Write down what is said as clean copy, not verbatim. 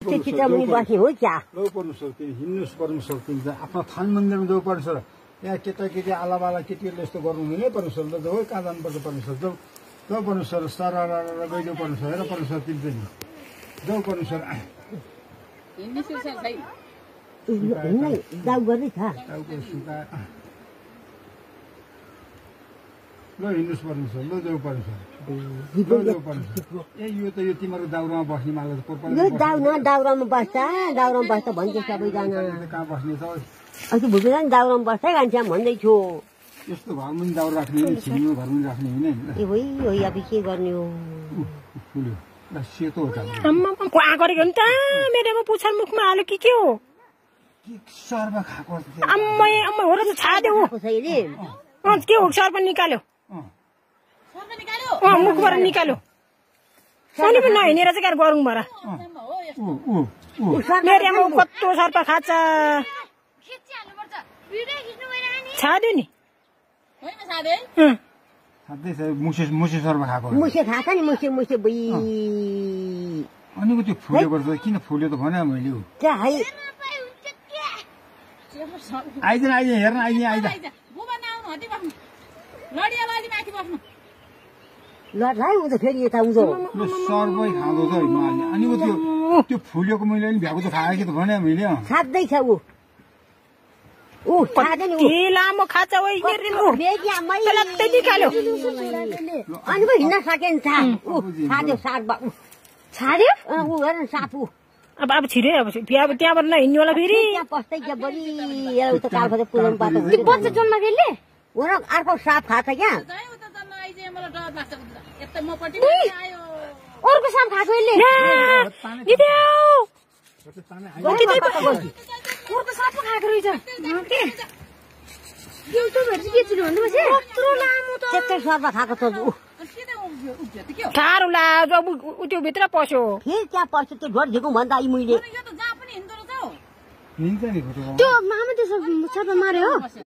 त्यो चित्रमुनि बस्ने हो क्या जाऊ पर्नु सक्दैन हिँड्नु पर्नु सक्दैन आफ्नो थान मन्दिरमा जाऊ पर्नु सर यहाँ केटाकेटी आलाबाला केटीहरूले यस्तो गर्नु हुँदैन पर्नु सर ल जाऊ कहाँ जानुपर्छ पर्नु सर जाऊ जाऊ पर्नु सर सारा गइदेऊ पर्नु सर हेर पर्नु सर तिमी पनि जाऊ पर्नु सर दाउ गर्दै छ ल हिँड्नुहोस् पर्नु सर ल जाऊ पर्नु सर ए यो त यो तिमीहरूको दाउरामा बस्ने माला दाउरामा बस्छ भन्छ सबैजना कहाँ बस्ने छ अस्ति भुपेन दाउरामा बस्दै जान्छ भन्दैछु यस्तो घरमा पनि दाउरा राख्ने छिमेकीको घरमा पनि राख्ने होइन ए होइ अब के गर्ने हो सेतो हो त गरेको नि त मेरोमा पुछर मुखमा हाल्यो के हो सर्व खाएको अम्मै हो र छाड्यो के हो सर्प निकाल्यो मुखबाट निकाल्यो पनि पनि नहिँडेर चाहिँ क्या गरौँ भएर मेरोमा कस्तो सर्प खान्छ छाड्यो नि मुसे सर्व खाएको मुसे खान्छ नि मुसे बुई अनि त्यो फुलेको त किन फुल्यो त भने मैले आइज हेर्न आइज लड्लाई उ त फेरि यता आउँछ सर्वै खाँदो छ अनि त्यो फुलेको मैले पनि भ्याएको त खाएको कि त भने मैले खाँदैछ ऊ लामो खान्छ निकाल्यो अनि पो हिँड्न सकेन छाड्यो छाड्यो ऊ हेर सापु अब छिरे अब त्यहाँबाट नहिँड्नु होला फेरि पस्दै बढी कालको पुरानो बाटो बच्चा जन्म गेले अर्को साप खान्छ क्या अर्को साप खाएको अर्को साप खाएको रहेछ त्यत्रो सर्प खाएको छ साह्रो लाग्यो त्यो भित्र पस्यो फेरि त्यहाँ पस्यो त्यो घर झिकौँ भन्दा मैले हिँड्छ नि त्यो मामा त्यो सर्प मार्यो